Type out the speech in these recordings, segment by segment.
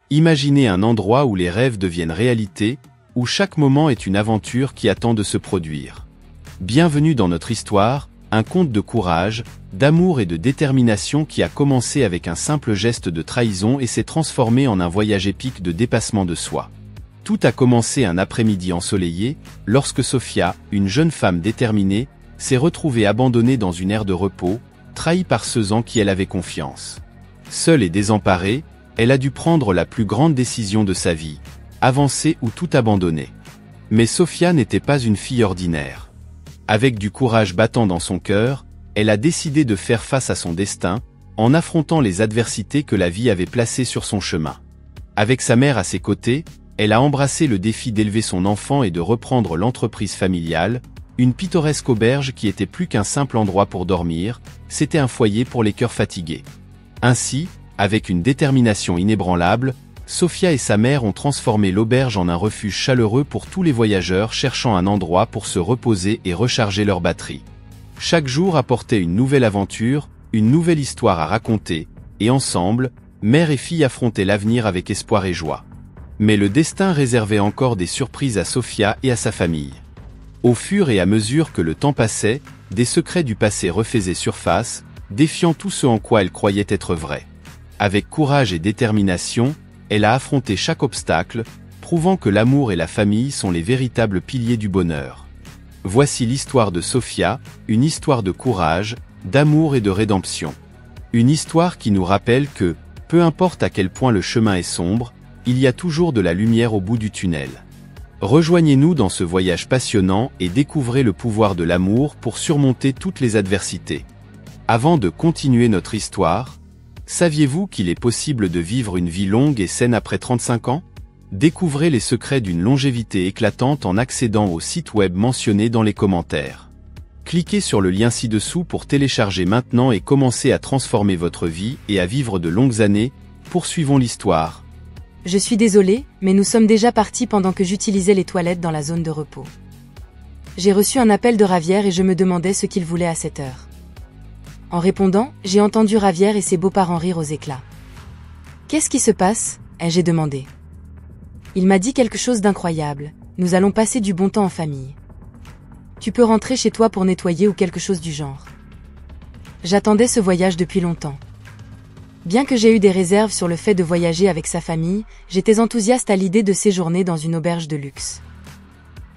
Imaginez un endroit où les rêves deviennent réalité, où chaque moment est une aventure qui attend de se produire. Bienvenue dans notre histoire, un conte de courage, d'amour et de détermination qui a commencé avec un simple geste de trahison et s'est transformé en un voyage épique de dépassement de soi. Tout a commencé un après-midi ensoleillé, lorsque Sofia, une jeune femme déterminée, s'est retrouvée abandonnée dans une aire de repos, trahie par ceux en qui elle avait confiance. Seule et désemparée, elle a dû prendre la plus grande décision de sa vie, avancer ou tout abandonner. Mais Sofia n'était pas une fille ordinaire. Avec du courage battant dans son cœur, elle a décidé de faire face à son destin, en affrontant les adversités que la vie avait placées sur son chemin. Avec sa mère à ses côtés, elle a embrassé le défi d'élever son enfant et de reprendre l'entreprise familiale, une pittoresque auberge qui était plus qu'un simple endroit pour dormir, c'était un foyer pour les cœurs fatigués. Ainsi, avec une détermination inébranlable, Sofia et sa mère ont transformé l'auberge en un refuge chaleureux pour tous les voyageurs cherchant un endroit pour se reposer et recharger leur batterie. Chaque jour apportait une nouvelle aventure, une nouvelle histoire à raconter, et ensemble, mère et fille affrontaient l'avenir avec espoir et joie. Mais le destin réservait encore des surprises à Sofia et à sa famille. Au fur et à mesure que le temps passait, des secrets du passé refaisaient surface, défiant tout ce en quoi elle croyait être vrai. Avec courage et détermination, elle a affronté chaque obstacle, prouvant que l'amour et la famille sont les véritables piliers du bonheur. Voici l'histoire de Sofia, une histoire de courage, d'amour et de rédemption. Une histoire qui nous rappelle que, peu importe à quel point le chemin est sombre, il y a toujours de la lumière au bout du tunnel. Rejoignez-nous dans ce voyage passionnant et découvrez le pouvoir de l'amour pour surmonter toutes les adversités. Avant de continuer notre histoire, saviez-vous qu'il est possible de vivre une vie longue et saine après 35 ans? Découvrez les secrets d'une longévité éclatante en accédant au site web mentionné dans les commentaires. Cliquez sur le lien ci-dessous pour télécharger maintenant et commencer à transformer votre vie et à vivre de longues années. Poursuivons l'histoire. Je suis désolée, mais nous sommes déjà partis pendant que j'utilisais les toilettes dans la zone de repos. J'ai reçu un appel de Javier et je me demandais ce qu'il voulait à cette heure. En répondant, j'ai entendu Javier et ses beaux-parents rire aux éclats. « Qu'est-ce qui se passe ?» ai-je demandé. Il m'a dit quelque chose d'incroyable. Nous allons passer du bon temps en famille. Tu peux rentrer chez toi pour nettoyer ou quelque chose du genre. J'attendais ce voyage depuis longtemps. Bien que j'ai eu des réserves sur le fait de voyager avec sa famille, j'étais enthousiaste à l'idée de séjourner dans une auberge de luxe.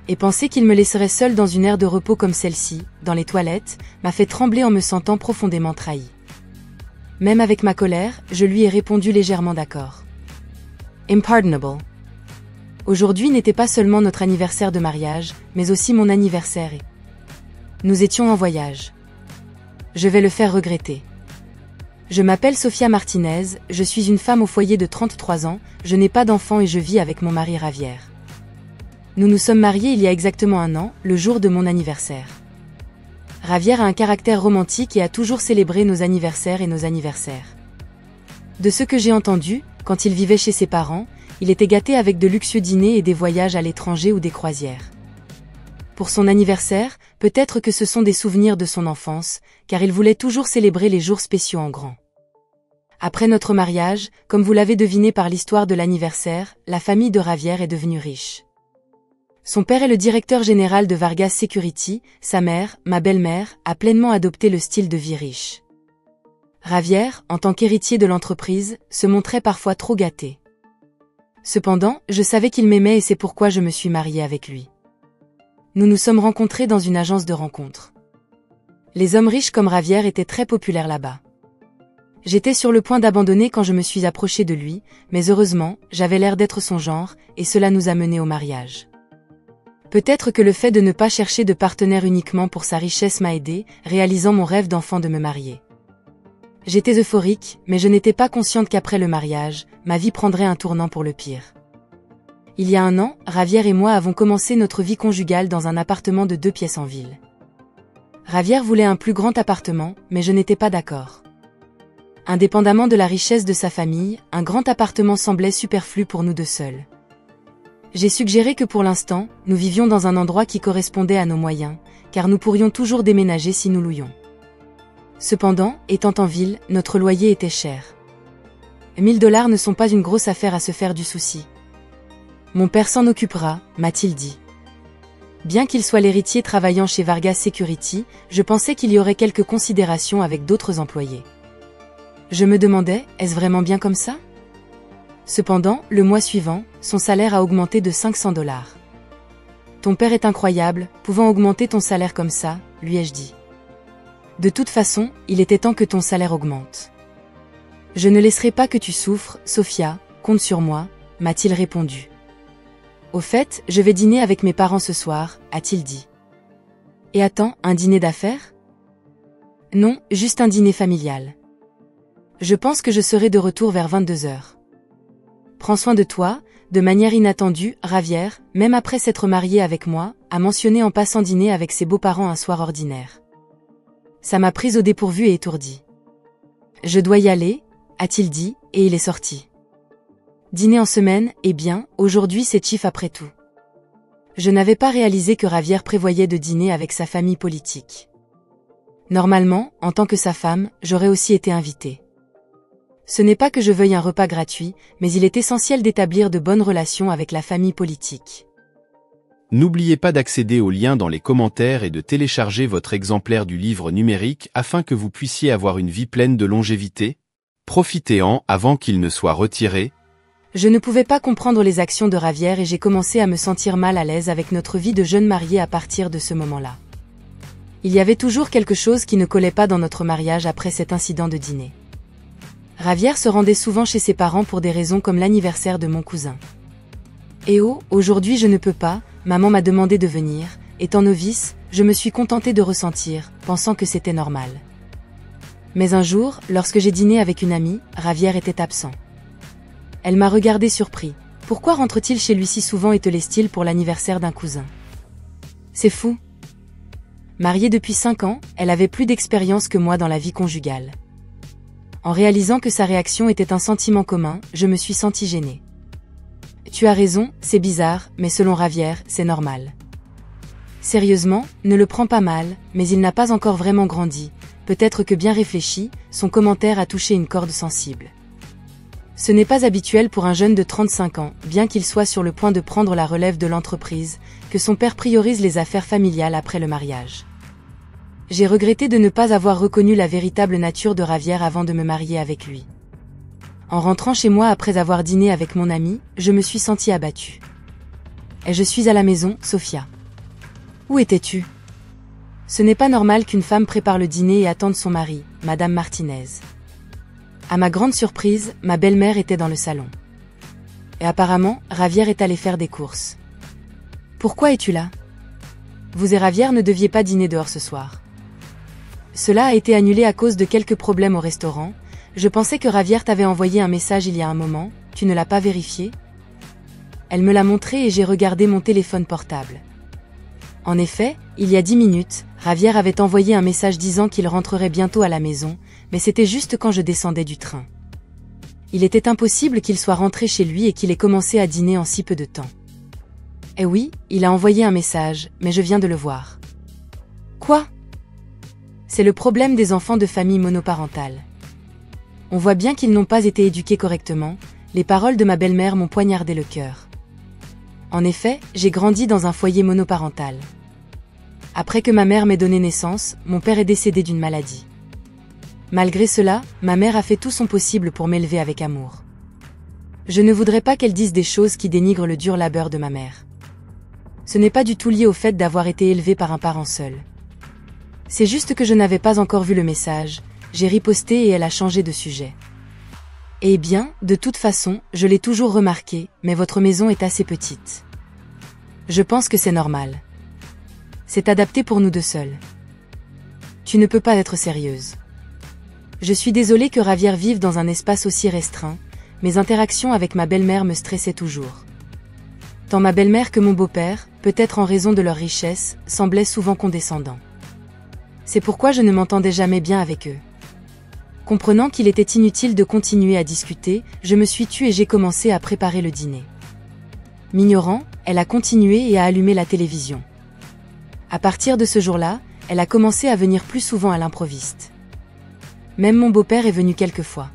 Et penser qu'il me laisserait seul dans une aire de repos comme celle-ci, dans les toilettes, m'a fait trembler en me sentant profondément trahi. Même avec ma colère, je lui ai répondu légèrement d'accord. Impardonable. Aujourd'hui n'était pas seulement notre anniversaire de mariage, mais aussi mon anniversaire et... Nous étions en voyage. Je vais le faire regretter. Je m'appelle Sofia Martinez, je suis une femme au foyer de 33 ans, je n'ai pas d'enfant et je vis avec mon mari Javier. Nous nous sommes mariés il y a exactement 1 an, le jour de mon anniversaire. Javier a un caractère romantique et a toujours célébré nos anniversaires et nos anniversaires. De ce que j'ai entendu, quand il vivait chez ses parents, il était gâté avec de luxueux dîners et des voyages à l'étranger ou des croisières. Pour son anniversaire, peut-être que ce sont des souvenirs de son enfance, car il voulait toujours célébrer les jours spéciaux en grand. Après notre mariage, comme vous l'avez deviné par l'histoire de l'anniversaire, la famille de Javier est devenue riche. Son père est le directeur général de Vargas Security, sa mère, ma belle-mère, a pleinement adopté le style de vie riche. Javier, en tant qu'héritier de l'entreprise, se montrait parfois trop gâté. Cependant, je savais qu'il m'aimait et c'est pourquoi je me suis mariée avec lui. Nous nous sommes rencontrés dans une agence de rencontres. Les hommes riches comme Javier étaient très populaires là-bas. J'étais sur le point d'abandonner quand je me suis approchée de lui, mais heureusement, j'avais l'air d'être son genre, et cela nous a menés au mariage. Peut-être que le fait de ne pas chercher de partenaire uniquement pour sa richesse m'a aidé, réalisant mon rêve d'enfant de me marier. J'étais euphorique, mais je n'étais pas consciente qu'après le mariage, ma vie prendrait un tournant pour le pire. Il y a 1 an, Javier et moi avons commencé notre vie conjugale dans un appartement de 2 pièces en ville. Javier voulait un plus grand appartement, mais je n'étais pas d'accord. Indépendamment de la richesse de sa famille, un grand appartement semblait superflu pour nous deux seuls. J'ai suggéré que pour l'instant, nous vivions dans un endroit qui correspondait à nos moyens, car nous pourrions toujours déménager si nous louions. Cependant, étant en ville, notre loyer était cher. $1000 ne sont pas une grosse affaire à se faire du souci. Mon père s'en occupera, m'a-t-il dit. Bien qu'il soit l'héritier travaillant chez Vargas Security, je pensais qu'il y aurait quelques considérations avec d'autres employés. Je me demandais, est-ce vraiment bien comme ça? Cependant, le mois suivant, son salaire a augmenté de $500. Ton père est incroyable, pouvant augmenter ton salaire comme ça, lui ai-je dit. De toute façon, il était temps que ton salaire augmente. Je ne laisserai pas que tu souffres, Sophia, compte sur moi, m'a-t-il répondu. Au fait, je vais dîner avec mes parents ce soir, a-t-il dit. Et attends, un dîner d'affaires? Non, juste un dîner familial. Je pense que je serai de retour vers 22h. Prends soin de toi. De manière inattendue, Javier, même après s'être marié avec moi, a mentionné en passant dîner avec ses beaux-parents un soir ordinaire. Ça m'a prise au dépourvu et étourdie. Je dois y aller, a-t-il dit, et il est sorti. Dîner en semaine, eh bien, aujourd'hui c'est chiff après tout. Je n'avais pas réalisé que Javier prévoyait de dîner avec sa famille politique. Normalement, en tant que sa femme, j'aurais aussi été invitée. Ce n'est pas que je veuille un repas gratuit, mais il est essentiel d'établir de bonnes relations avec la famille politique. N'oubliez pas d'accéder aux liens dans les commentaires et de télécharger votre exemplaire du livre numérique afin que vous puissiez avoir une vie pleine de longévité. Profitez-en avant qu'il ne soit retiré. Je ne pouvais pas comprendre les actions de Javier et j'ai commencé à me sentir mal à l'aise avec notre vie de jeune mariée à partir de ce moment-là. Il y avait toujours quelque chose qui ne collait pas dans notre mariage après cet incident de dîner. Javier se rendait souvent chez ses parents pour des raisons comme l'anniversaire de mon cousin. Et oh, aujourd'hui je ne peux pas, maman m'a demandé de venir, étant novice, je me suis contentée de ressentir, pensant que c'était normal. Mais un jour, lorsque j'ai dîné avec une amie, Javier était absent. Elle m'a regardé surpris. Pourquoi rentre-t-il chez lui si souvent et te laisse-t-il pour l'anniversaire d'un cousin? C'est fou. Mariée depuis 5 ans, elle avait plus d'expérience que moi dans la vie conjugale. En réalisant que sa réaction était un sentiment commun, je me suis sentie gênée. Tu as raison, c'est bizarre, mais selon Javier, c'est normal. Sérieusement, ne le prends pas mal, mais il n'a pas encore vraiment grandi. Peut-être que bien réfléchi, son commentaire a touché une corde sensible. Ce n'est pas habituel pour un jeune de 35 ans, bien qu'il soit sur le point de prendre la relève de l'entreprise, que son père priorise les affaires familiales après le mariage. J'ai regretté de ne pas avoir reconnu la véritable nature de Javier avant de me marier avec lui. En rentrant chez moi après avoir dîné avec mon ami, je me suis sentie abattue. Et je suis à la maison, Sophia. Où étais-tu? Ce n'est pas normal qu'une femme prépare le dîner et attende son mari, Madame Martinez. À ma grande surprise, ma belle-mère était dans le salon. Et apparemment, Javier est allé faire des courses. Pourquoi es-tu là? Vous et Javier ne deviez pas dîner dehors ce soir. Cela a été annulé à cause de quelques problèmes au restaurant. Je pensais que Javier t'avait envoyé un message il y a un moment, tu ne l'as pas vérifié? Elle me l'a montré et j'ai regardé mon téléphone portable. En effet, il y a 10 minutes, Javier avait envoyé un message disant qu'il rentrerait bientôt à la maison, mais c'était juste quand je descendais du train. Il était impossible qu'il soit rentré chez lui et qu'il ait commencé à dîner en si peu de temps. Eh oui, il a envoyé un message, mais je viens de le voir. Quoi? C'est le problème des enfants de famille monoparentale. On voit bien qu'ils n'ont pas été éduqués correctement, les paroles de ma belle-mère m'ont poignardé le cœur. En effet, j'ai grandi dans un foyer monoparental. Après que ma mère m'ait donné naissance, mon père est décédé d'une maladie. Malgré cela, ma mère a fait tout son possible pour m'élever avec amour. Je ne voudrais pas qu'elle dise des choses qui dénigrent le dur labeur de ma mère. Ce n'est pas du tout lié au fait d'avoir été élevée par un parent seul. C'est juste que je n'avais pas encore vu le message, j'ai riposté et elle a changé de sujet. Eh bien, de toute façon, je l'ai toujours remarqué, mais votre maison est assez petite. Je pense que c'est normal. C'est adapté pour nous deux seuls. Tu ne peux pas être sérieuse. Je suis désolée que Javier vive dans un espace aussi restreint, mes interactions avec ma belle-mère me stressaient toujours. Tant ma belle-mère que mon beau-père, peut-être en raison de leur richesse, semblaient souvent condescendants. C'est pourquoi je ne m'entendais jamais bien avec eux. Comprenant qu'il était inutile de continuer à discuter, je me suis tue et j'ai commencé à préparer le dîner. M'ignorant, elle a continué et a allumé la télévision. À partir de ce jour-là, elle a commencé à venir plus souvent à l'improviste. Même mon beau-père est venu quelques fois.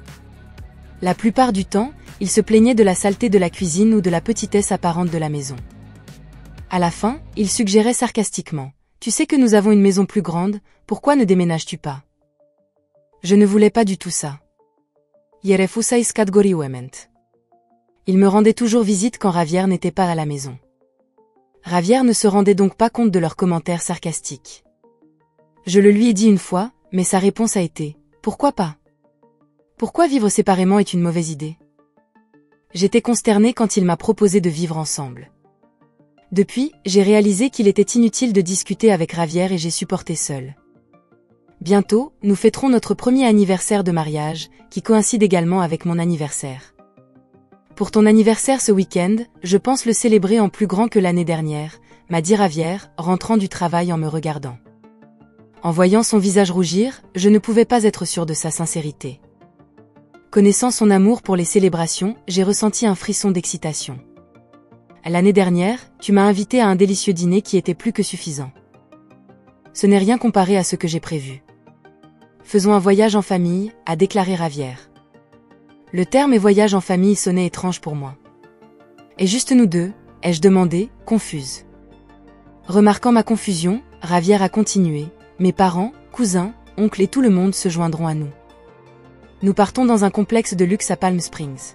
La plupart du temps, il se plaignait de la saleté de la cuisine ou de la petitesse apparente de la maison. À la fin, il suggérait sarcastiquement: « Tu sais que nous avons une maison plus grande, pourquoi ne déménages-tu pas ?» Je ne voulais pas du tout ça. Il me rendait toujours visite quand Javier n'était pas à la maison. Javier ne se rendait donc pas compte de leurs commentaires sarcastiques. Je le lui ai dit une fois, mais sa réponse a été: « Pourquoi pas ? Pourquoi vivre séparément est une mauvaise idée ?» J'étais consternée quand il m'a proposé de vivre ensemble. Depuis, j'ai réalisé qu'il était inutile de discuter avec Javier et j'ai supporté seule. Bientôt, nous fêterons notre premier anniversaire de mariage, qui coïncide également avec mon anniversaire. Pour ton anniversaire ce week-end, je pense le célébrer en plus grand que l'année dernière, m'a dit Javier, rentrant du travail en me regardant. En voyant son visage rougir, je ne pouvais pas être sûre de sa sincérité. Connaissant son amour pour les célébrations, j'ai ressenti un frisson d'excitation. L'année dernière, tu m'as invité à un délicieux dîner qui était plus que suffisant. Ce n'est rien comparé à ce que j'ai prévu. Faisons un voyage en famille, a déclaré Javier. Le terme voyage en famille sonnait étrange pour moi. Et juste nous deux, ai-je demandé, confuse. Remarquant ma confusion, Javier a continué: mes parents, cousins, oncles et tout le monde se joindront à nous. Nous partons dans un complexe de luxe à Palm Springs.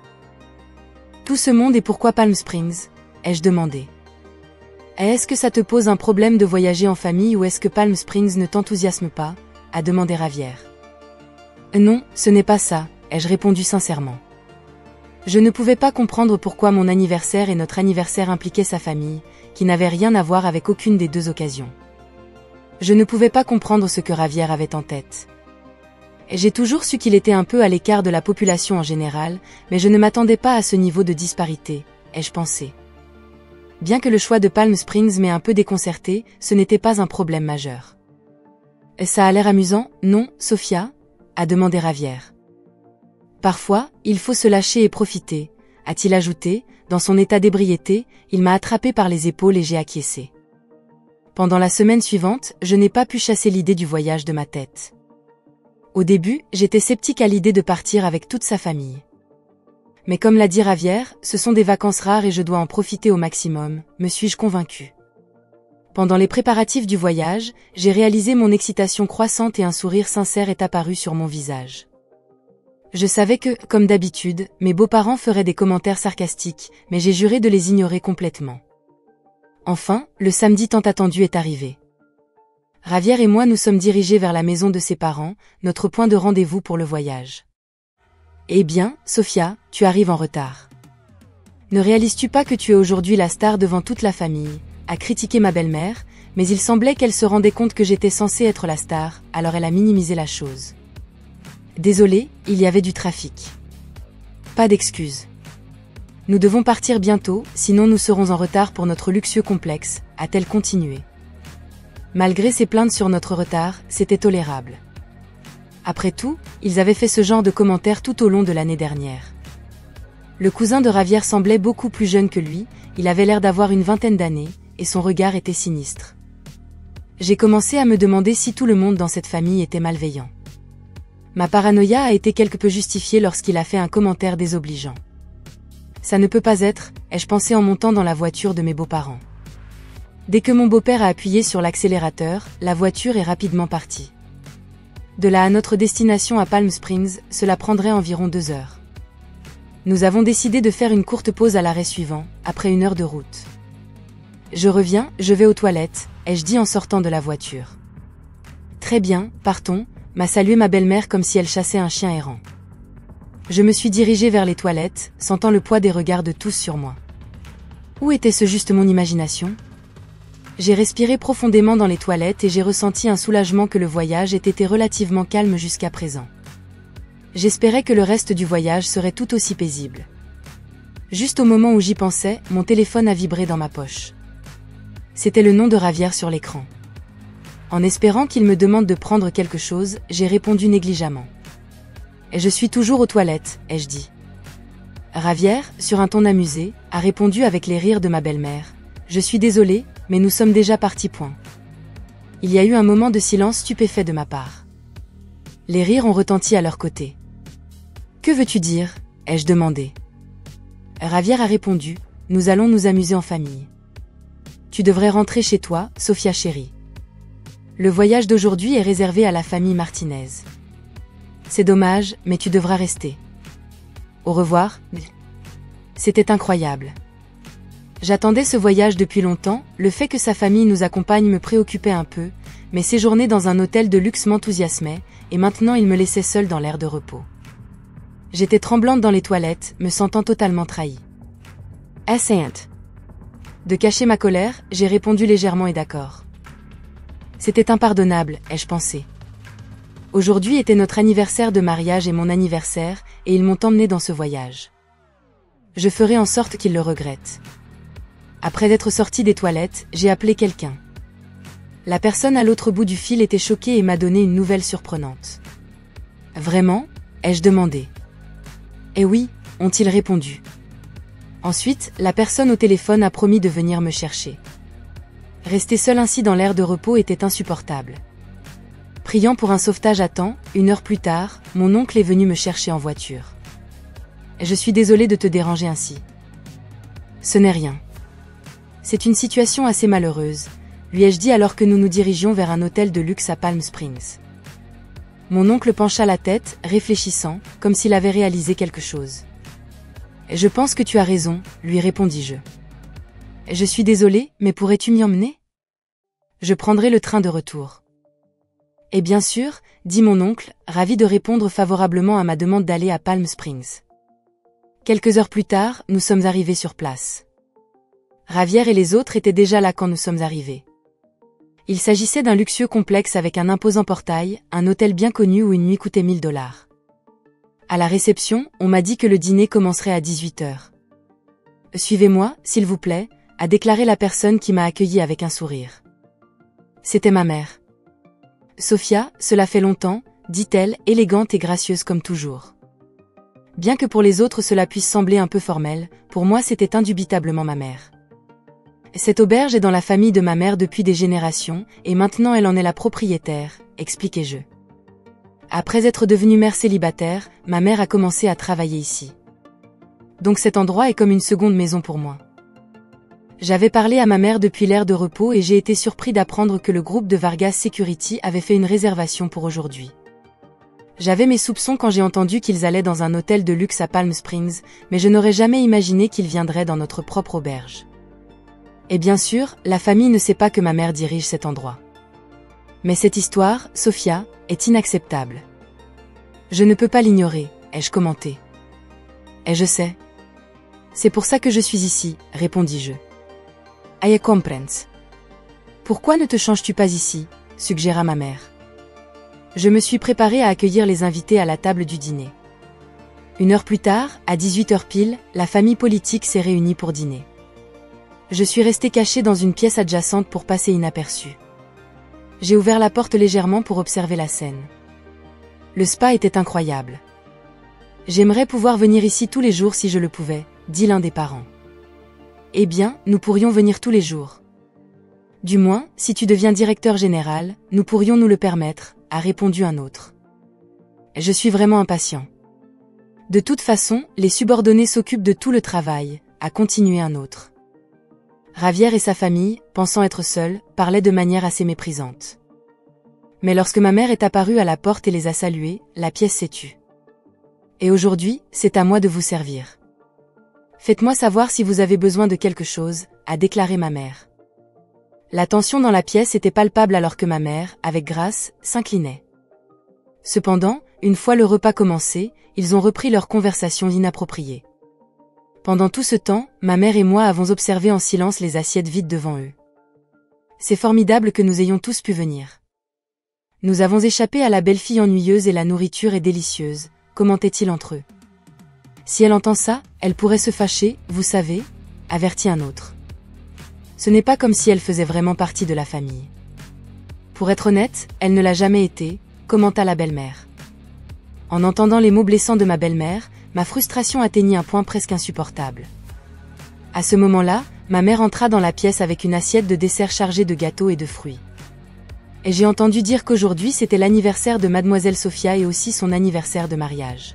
Tout ce monde et pourquoi Palm Springs, ai-je demandé. Est-ce que ça te pose un problème de voyager en famille ou est-ce que Palm Springs ne t'enthousiasme pas, a demandé Javier. Non, ce n'est pas ça, ai-je répondu sincèrement. Je ne pouvais pas comprendre pourquoi mon anniversaire et notre anniversaire impliquaient sa famille, qui n'avait rien à voir avec aucune des deux occasions. Je ne pouvais pas comprendre ce que Javier avait en tête. J'ai toujours su qu'il était un peu à l'écart de la population en général, mais je ne m'attendais pas à ce niveau de disparité, ai-je pensé. Bien que le choix de Palm Springs m'ait un peu déconcerté, ce n'était pas un problème majeur. Ça a l'air amusant, non, Sofia, a demandé Javier. Parfois, il faut se lâcher et profiter, a-t-il ajouté. Dans son état d'ébriété, il m'a attrapé par les épaules et j'ai acquiescé. Pendant la semaine suivante, je n'ai pas pu chasser l'idée du voyage de ma tête. Au début, j'étais sceptique à l'idée de partir avec toute sa famille. Mais comme l'a dit Javier, ce sont des vacances rares et je dois en profiter au maximum, me suis-je convaincue. Pendant les préparatifs du voyage, j'ai réalisé mon excitation croissante et un sourire sincère est apparu sur mon visage. Je savais que, comme d'habitude, mes beaux-parents feraient des commentaires sarcastiques, mais j'ai juré de les ignorer complètement. Enfin, le samedi tant attendu est arrivé. Javier et moi nous sommes dirigés vers la maison de ses parents, notre point de rendez-vous pour le voyage. Eh bien, Sofia, tu arrives en retard. Ne réalises-tu pas que tu es aujourd'hui la star devant toute la famille, a critiqué ma belle-mère, mais il semblait qu'elle se rendait compte que j'étais censée être la star, alors elle a minimisé la chose. Désolée, il y avait du trafic. Pas d'excuses. Nous devons partir bientôt, sinon nous serons en retard pour notre luxueux complexe, a-t-elle continué. Malgré ses plaintes sur notre retard, c'était tolérable. Après tout, ils avaient fait ce genre de commentaires tout au long de l'année dernière. Le cousin de Javier semblait beaucoup plus jeune que lui, il avait l'air d'avoir une vingtaine d'années, et son regard était sinistre. J'ai commencé à me demander si tout le monde dans cette famille était malveillant. Ma paranoïa a été quelque peu justifiée lorsqu'il a fait un commentaire désobligeant. Ça ne peut pas être, ai-je pensé en montant dans la voiture de mes beaux-parents. Dès que mon beau-père a appuyé sur l'accélérateur, la voiture est rapidement partie. De là à notre destination à Palm Springs, cela prendrait environ 2 heures. Nous avons décidé de faire une courte pause à l'arrêt suivant, après 1 heure de route. Je reviens, je vais aux toilettes, ai-je dit en sortant de la voiture. Très bien, partons, m'a salué ma belle-mère comme si elle chassait un chien errant. Je me suis dirigée vers les toilettes, sentant le poids des regards de tous sur moi. Où était-ce juste mon imagination ? J'ai respiré profondément dans les toilettes et j'ai ressenti un soulagement que le voyage ait été relativement calme jusqu'à présent. J'espérais que le reste du voyage serait tout aussi paisible. Juste au moment où j'y pensais, mon téléphone a vibré dans ma poche. C'était le nom de Javier sur l'écran. En espérant qu'il me demande de prendre quelque chose, j'ai répondu négligemment. « Je suis toujours aux toilettes », ai-je dit. Javier, sur un ton amusé, a répondu avec les rires de ma belle-mère. « Je suis désolé, mais nous sommes déjà partis point. » Il y a eu un moment de silence stupéfait de ma part. Les rires ont retenti à leur côté. « Que veux-tu dire » ai-je demandé. Javier a répondu, nous allons nous amuser en famille. Tu devrais rentrer chez toi, Sofia chérie. Le voyage d'aujourd'hui est réservé à la famille Martinez. C'est dommage, mais tu devras rester. Au revoir. C'était incroyable. J'attendais ce voyage depuis longtemps, le fait que sa famille nous accompagne me préoccupait un peu, mais séjourner dans un hôtel de luxe m'enthousiasmait, et maintenant il me laissait seul dans l'air de repos. J'étais tremblante dans les toilettes, me sentant totalement trahie. Assayante. De cacher ma colère, j'ai répondu légèrement et d'accord. C'était impardonnable, ai-je pensé. Aujourd'hui était notre anniversaire de mariage et mon anniversaire, et ils m'ont emmené dans ce voyage. Je ferai en sorte qu'ils le regrettent. Après être sortie des toilettes, j'ai appelé quelqu'un. La personne à l'autre bout du fil était choquée et m'a donné une nouvelle surprenante. Vraiment ? Ai-je demandé. Eh oui, ont-ils répondu. Ensuite, la personne au téléphone a promis de venir me chercher. Rester seul ainsi dans l'air de repos était insupportable. Priant pour un sauvetage à temps, 1 heure plus tard, mon oncle est venu me chercher en voiture. Je suis désolée de te déranger ainsi. Ce n'est rien. C'est une situation assez malheureuse, lui ai-je dit alors que nous nous dirigions vers un hôtel de luxe à Palm Springs. Mon oncle pencha la tête, réfléchissant, comme s'il avait réalisé quelque chose. Je pense que tu as raison, lui répondis-je. Je suis désolée, mais pourrais-tu m'y emmener? Je prendrai le train de retour. Et bien sûr, dit mon oncle, ravi de répondre favorablement à ma demande d'aller à Palm Springs. Quelques heures plus tard, nous sommes arrivés sur place. Javier et les autres étaient déjà là quand nous sommes arrivés. Il s'agissait d'un luxueux complexe avec un imposant portail, un hôtel bien connu où une nuit coûtait $1000. À la réception, on m'a dit que le dîner commencerait à 18h. « Suivez-moi, s'il vous plaît », a déclaré la personne qui m'a accueilli avec un sourire. C'était ma mère. « Sofia, cela fait longtemps », dit-elle, élégante et gracieuse comme toujours. Bien que pour les autres cela puisse sembler un peu formel, pour moi c'était indubitablement ma mère. Cette auberge est dans la famille de ma mère depuis des générations, et maintenant elle en est la propriétaire, expliquai-je. Après être devenue mère célibataire, ma mère a commencé à travailler ici. Donc cet endroit est comme une seconde maison pour moi. J'avais parlé à ma mère depuis l'air de repos et j'ai été surpris d'apprendre que le groupe de Vargas Security avait fait une réservation pour aujourd'hui. J'avais mes soupçons quand j'ai entendu qu'ils allaient dans un hôtel de luxe à Palm Springs, mais je n'aurais jamais imaginé qu'ils viendraient dans notre propre auberge. Et bien sûr, la famille ne sait pas que ma mère dirige cet endroit. Mais cette histoire, Sofia, est inacceptable. Je ne peux pas l'ignorer, ai-je commenté. Et je sais. C'est pour ça que je suis ici, répondis-je. I comprends. Pourquoi ne te changes-tu pas ici, suggéra ma mère. Je me suis préparée à accueillir les invités à la table du dîner. 1 heure plus tard, à 18h pile, la famille politique s'est réunie pour dîner. Je suis restée cachée dans une pièce adjacente pour passer inaperçue. J'ai ouvert la porte légèrement pour observer la scène. Le spa était incroyable. J'aimerais pouvoir venir ici tous les jours si je le pouvais, dit l'un des parents. Eh bien, nous pourrions venir tous les jours. Du moins, si tu deviens directeur général, nous pourrions nous le permettre, a répondu un autre. Je suis vraiment impatient. De toute façon, les subordonnés s'occupent de tout le travail, a continué un autre. Javier et sa famille, pensant être seuls, parlaient de manière assez méprisante. Mais lorsque ma mère est apparue à la porte et les a salués, la pièce s'est tue. Et aujourd'hui, c'est à moi de vous servir. Faites-moi savoir si vous avez besoin de quelque chose, a déclaré ma mère. La tension dans la pièce était palpable alors que ma mère, avec grâce, s'inclinait. Cependant, une fois le repas commencé, ils ont repris leur conversation inappropriée. Pendant tout ce temps, ma mère et moi avons observé en silence les assiettes vides devant eux. C'est formidable que nous ayons tous pu venir. Nous avons échappé à la belle-fille ennuyeuse et la nourriture est délicieuse, commentaient-ils entre eux. Si elle entend ça, elle pourrait se fâcher, vous savez, avertit un autre. Ce n'est pas comme si elle faisait vraiment partie de la famille. Pour être honnête, elle ne l'a jamais été, commenta la belle-mère. En entendant les mots blessants de ma belle-mère, ma frustration atteignit un point presque insupportable. À ce moment-là, ma mère entra dans la pièce avec une assiette de dessert chargée de gâteaux et de fruits. Et j'ai entendu dire qu'aujourd'hui c'était l'anniversaire de mademoiselle Sofia et aussi son anniversaire de mariage.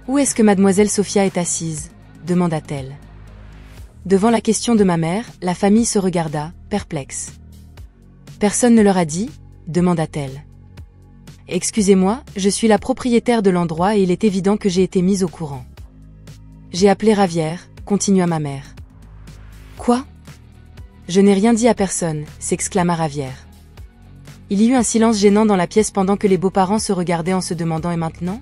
Où est-ce que mademoiselle Sofia est assise ? Demanda-t-elle. Devant la question de ma mère, la famille se regarda, perplexe. Personne ne leur a dit ? Demanda-t-elle. Excusez-moi, je suis la propriétaire de l'endroit et il est évident que j'ai été mise au courant. J'ai appelé Ravière, continua ma mère. Quoi ? Je n'ai rien dit à personne, s'exclama Ravière. Il y eut un silence gênant dans la pièce pendant que les beaux-parents se regardaient en se demandant « Et maintenant ?»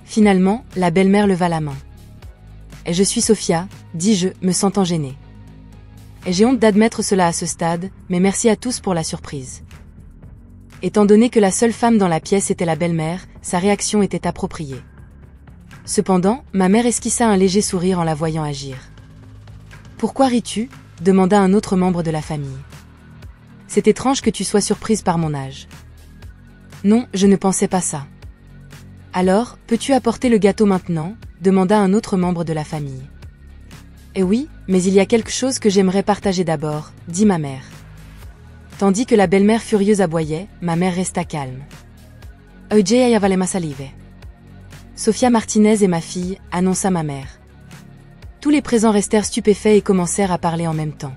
Finalement, la belle-mère leva la main. « Et je suis Sofia », dis-je, me sentant gênée. Et j'ai honte d'admettre cela à ce stade, mais merci à tous pour la surprise. Étant donné que la seule femme dans la pièce était la belle-mère, sa réaction était appropriée. Cependant, ma mère esquissa un léger sourire en la voyant agir. « Pourquoi ris-tu » demanda un autre membre de la famille. « C'est étrange que tu sois surprise par mon âge. »« Non, je ne pensais pas ça. »« Alors, peux-tu apporter le gâteau maintenant » demanda un autre membre de la famille. « Eh oui, mais il y a quelque chose que j'aimerais partager d'abord » dit ma mère. Tandis que la belle-mère furieuse aboyait, ma mère resta calme. « Oggi avale ma salive. » Sofia Martinez est ma fille, annonça ma mère. Tous les présents restèrent stupéfaits et commencèrent à parler en même temps.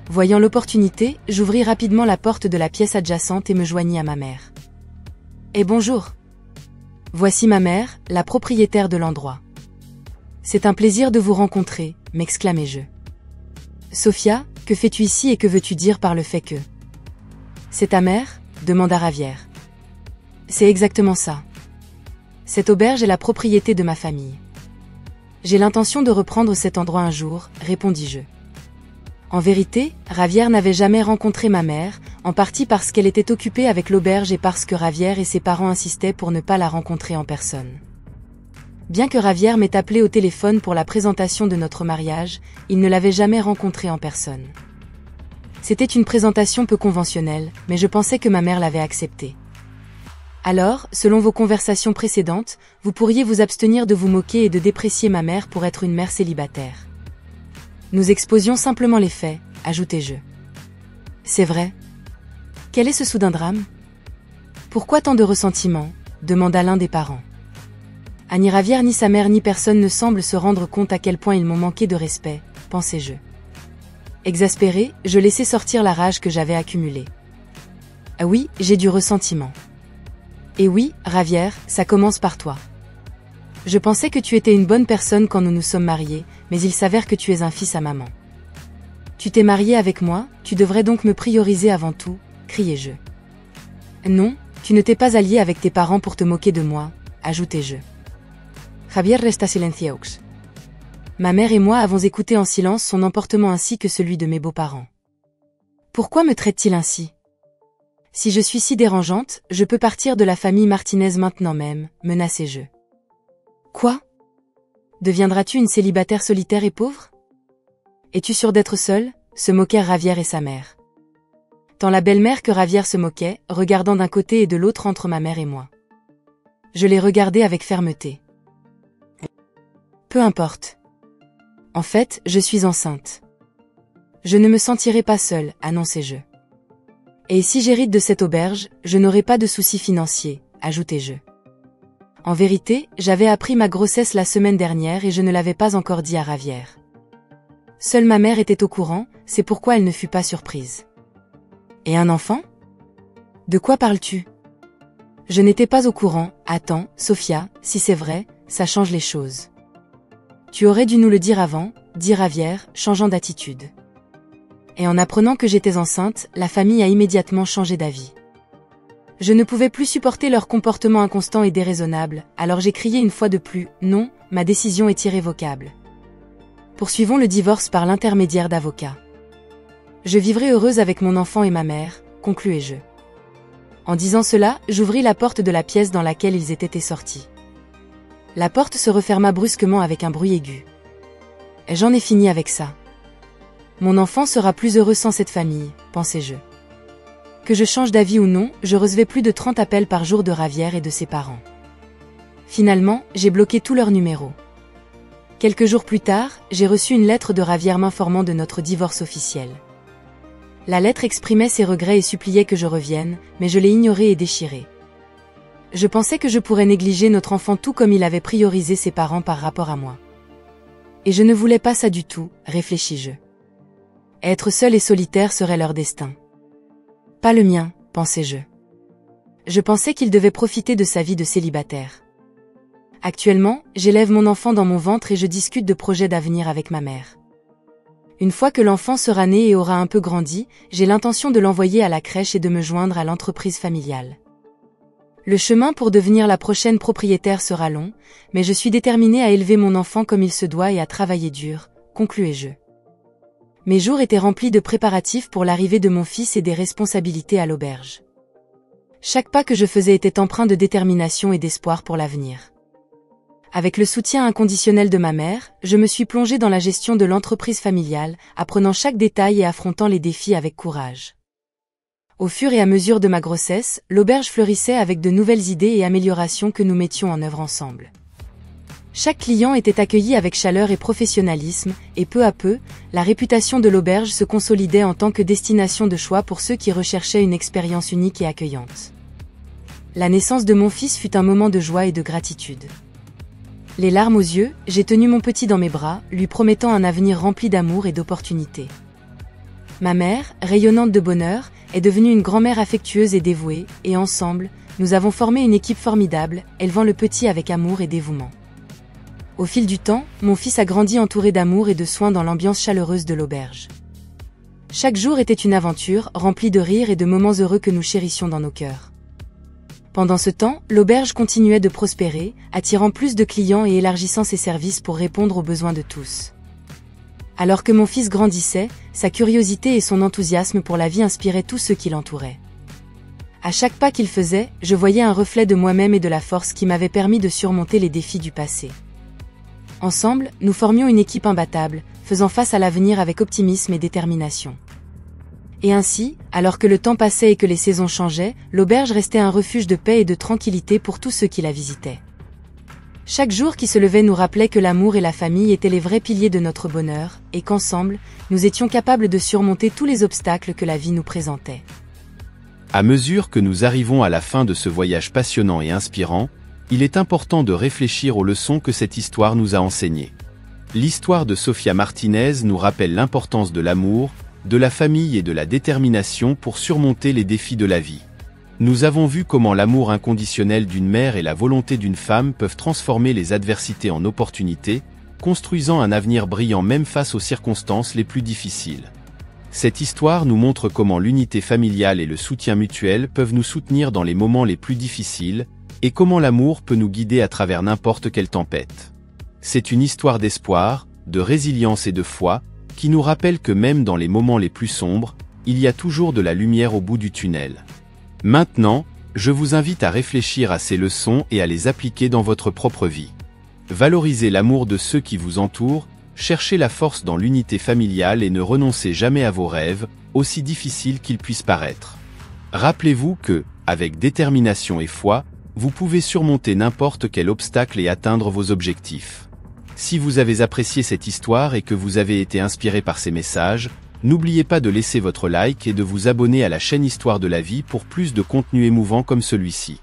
Voyant l'opportunité, j'ouvris rapidement la porte de la pièce adjacente et me joignis à ma mère. « Et bonjour. Voici ma mère, la propriétaire de l'endroit. C'est un plaisir de vous rencontrer, m'exclamai-je. Sofia, que fais-tu ici et que veux-tu dire par le fait que... C'est ta mère ? Demanda Ravière. C'est exactement ça. Cette auberge est la propriété de ma famille. J'ai l'intention de reprendre cet endroit un jour, répondis-je. En vérité, Ravière n'avait jamais rencontré ma mère, en partie parce qu'elle était occupée avec l'auberge et parce que Ravière et ses parents insistaient pour ne pas la rencontrer en personne. Bien que Ravière m'ait appelé au téléphone pour la présentation de notre mariage, il ne l'avait jamais rencontrée en personne. C'était une présentation peu conventionnelle, mais je pensais que ma mère l'avait acceptée. Alors, selon vos conversations précédentes, vous pourriez vous abstenir de vous moquer et de déprécier ma mère pour être une mère célibataire. Nous exposions simplement les faits, ajoutai-je. C'est vrai. Quel est ce soudain drame ? Pourquoi tant de ressentiment ? Demanda l'un des parents. Ni Ravière ni sa mère ni personne ne semble se rendre compte à quel point ils m'ont manqué de respect, pensai-je. Exaspéré, je laissai sortir la rage que j'avais accumulée. Ah oui, j'ai du ressentiment. Et oui, Ravière, ça commence par toi. Je pensais que tu étais une bonne personne quand nous nous sommes mariés, mais il s'avère que tu es un fils à maman. Tu t'es marié avec moi, tu devrais donc me prioriser avant tout, criai-je. Non, tu ne t'es pas allié avec tes parents pour te moquer de moi, ajoutai-je. Javier resta silencieux. Ma mère et moi avons écouté en silence son emportement ainsi que celui de mes beaux-parents. Pourquoi me traite-t-il ainsi ? Si je suis si dérangeante, je peux partir de la famille Martinez maintenant même, menaçai-je. Quoi ? Deviendras-tu une célibataire solitaire et pauvre ? Es-tu sûre d'être seule ? Se moquèrent Ravière et sa mère. Tant la belle-mère que Ravière se moquait, regardant d'un côté et de l'autre entre ma mère et moi. Je les regardais avec fermeté. Peu importe. En fait, je suis enceinte. Je ne me sentirai pas seule, annonçai-je. Et si j'hérite de cette auberge, je n'aurai pas de soucis financiers, ajoutai-je. En vérité, j'avais appris ma grossesse la semaine dernière et je ne l'avais pas encore dit à Ravière. Seule ma mère était au courant, c'est pourquoi elle ne fut pas surprise. Et un enfant ? De quoi parles-tu ? Je n'étais pas au courant. Attends, Sofia, si c'est vrai, ça change les choses. Tu aurais dû nous le dire avant, dit Ravière, changeant d'attitude. Et en apprenant que j'étais enceinte, la famille a immédiatement changé d'avis. Je ne pouvais plus supporter leur comportement inconstant et déraisonnable, alors j'ai crié une fois de plus, non, ma décision est irrévocable. Poursuivons le divorce par l'intermédiaire d'avocats. Je vivrai heureuse avec mon enfant et ma mère, concluai-je. En disant cela, j'ouvris la porte de la pièce dans laquelle ils étaient sortis. La porte se referma brusquement avec un bruit aigu. J'en ai fini avec ça. Mon enfant sera plus heureux sans cette famille, pensai-je. Que je change d'avis ou non, je recevais plus de 30 appels par jour de Ravière et de ses parents. Finalement, j'ai bloqué tous leurs numéros. Quelques jours plus tard, j'ai reçu une lettre de Ravière m'informant de notre divorce officiel. La lettre exprimait ses regrets et suppliait que je revienne, mais je l'ai ignorée et déchirée. Je pensais que je pourrais négliger notre enfant tout comme il avait priorisé ses parents par rapport à moi. Et je ne voulais pas ça du tout, réfléchis-je. Être seul et solitaire serait leur destin. Pas le mien, pensais-je. Je pensais qu'il devait profiter de sa vie de célibataire. Actuellement, j'élève mon enfant dans mon ventre et je discute de projets d'avenir avec ma mère. Une fois que l'enfant sera né et aura un peu grandi, j'ai l'intention de l'envoyer à la crèche et de me joindre à l'entreprise familiale. Le chemin pour devenir la prochaine propriétaire sera long, mais je suis déterminée à élever mon enfant comme il se doit et à travailler dur, concluais-je. Mes jours étaient remplis de préparatifs pour l'arrivée de mon fils et des responsabilités à l'auberge. Chaque pas que je faisais était empreint de détermination et d'espoir pour l'avenir. Avec le soutien inconditionnel de ma mère, je me suis plongée dans la gestion de l'entreprise familiale, apprenant chaque détail et affrontant les défis avec courage. Au fur et à mesure de ma grossesse, l'auberge fleurissait avec de nouvelles idées et améliorations que nous mettions en œuvre ensemble. Chaque client était accueilli avec chaleur et professionnalisme, et peu à peu, la réputation de l'auberge se consolidait en tant que destination de choix pour ceux qui recherchaient une expérience unique et accueillante. La naissance de mon fils fut un moment de joie et de gratitude. Les larmes aux yeux, j'ai tenu mon petit dans mes bras, lui promettant un avenir rempli d'amour et d'opportunités. Ma mère, rayonnante de bonheur, est devenue une grand-mère affectueuse et dévouée, et ensemble, nous avons formé une équipe formidable, élevant le petit avec amour et dévouement. Au fil du temps, mon fils a grandi entouré d'amour et de soins dans l'ambiance chaleureuse de l'auberge. Chaque jour était une aventure, remplie de rires et de moments heureux que nous chérissions dans nos cœurs. Pendant ce temps, l'auberge continuait de prospérer, attirant plus de clients et élargissant ses services pour répondre aux besoins de tous. Alors que mon fils grandissait, sa curiosité et son enthousiasme pour la vie inspiraient tous ceux qui l'entouraient. À chaque pas qu'il faisait, je voyais un reflet de moi-même et de la force qui m'avait permis de surmonter les défis du passé. Ensemble, nous formions une équipe imbattable, faisant face à l'avenir avec optimisme et détermination. Et ainsi, alors que le temps passait et que les saisons changeaient, l'auberge restait un refuge de paix et de tranquillité pour tous ceux qui la visitaient. Chaque jour qui se levait nous rappelait que l'amour et la famille étaient les vrais piliers de notre bonheur, et qu'ensemble, nous étions capables de surmonter tous les obstacles que la vie nous présentait. À mesure que nous arrivons à la fin de ce voyage passionnant et inspirant, il est important de réfléchir aux leçons que cette histoire nous a enseignées. L'histoire de Sofia Martinez nous rappelle l'importance de l'amour, de la famille et de la détermination pour surmonter les défis de la vie. Nous avons vu comment l'amour inconditionnel d'une mère et la volonté d'une femme peuvent transformer les adversités en opportunités, construisant un avenir brillant même face aux circonstances les plus difficiles. Cette histoire nous montre comment l'unité familiale et le soutien mutuel peuvent nous soutenir dans les moments les plus difficiles, et comment l'amour peut nous guider à travers n'importe quelle tempête. C'est une histoire d'espoir, de résilience et de foi, qui nous rappelle que même dans les moments les plus sombres, il y a toujours de la lumière au bout du tunnel. Maintenant, je vous invite à réfléchir à ces leçons et à les appliquer dans votre propre vie. Valorisez l'amour de ceux qui vous entourent, cherchez la force dans l'unité familiale et ne renoncez jamais à vos rêves, aussi difficiles qu'ils puissent paraître. Rappelez-vous que, avec détermination et foi, vous pouvez surmonter n'importe quel obstacle et atteindre vos objectifs. Si vous avez apprécié cette histoire et que vous avez été inspiré par ces messages, n'oubliez pas de laisser votre like et de vous abonner à la chaîne Histoire de la vie pour plus de contenu émouvant comme celui-ci.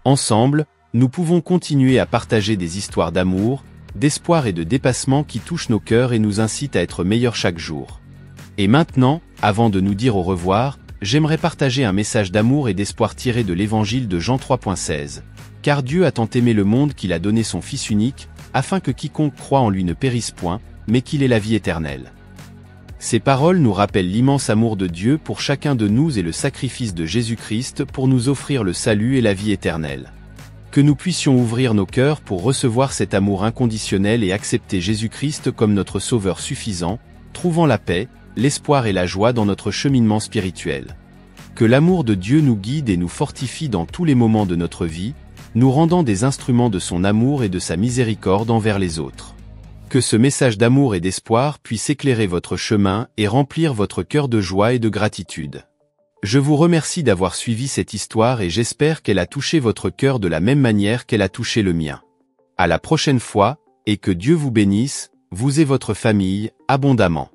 Ensemble, nous pouvons continuer à partager des histoires d'amour, d'espoir et de dépassement qui touchent nos cœurs et nous incitent à être meilleurs chaque jour. Et maintenant, avant de nous dire au revoir, j'aimerais partager un message d'amour et d'espoir tiré de l'Évangile de Jean 3,16. Car Dieu a tant aimé le monde qu'il a donné son Fils unique, afin que quiconque croit en lui ne périsse point, mais qu'il ait la vie éternelle. Ces paroles nous rappellent l'immense amour de Dieu pour chacun de nous et le sacrifice de Jésus-Christ pour nous offrir le salut et la vie éternelle. Que nous puissions ouvrir nos cœurs pour recevoir cet amour inconditionnel et accepter Jésus-Christ comme notre Sauveur suffisant, trouvant la paix, l'espoir et la joie dans notre cheminement spirituel. Que l'amour de Dieu nous guide et nous fortifie dans tous les moments de notre vie, nous rendant des instruments de son amour et de sa miséricorde envers les autres. Que ce message d'amour et d'espoir puisse éclairer votre chemin et remplir votre cœur de joie et de gratitude. Je vous remercie d'avoir suivi cette histoire et j'espère qu'elle a touché votre cœur de la même manière qu'elle a touché le mien. À la prochaine fois, et que Dieu vous bénisse, vous et votre famille, abondamment.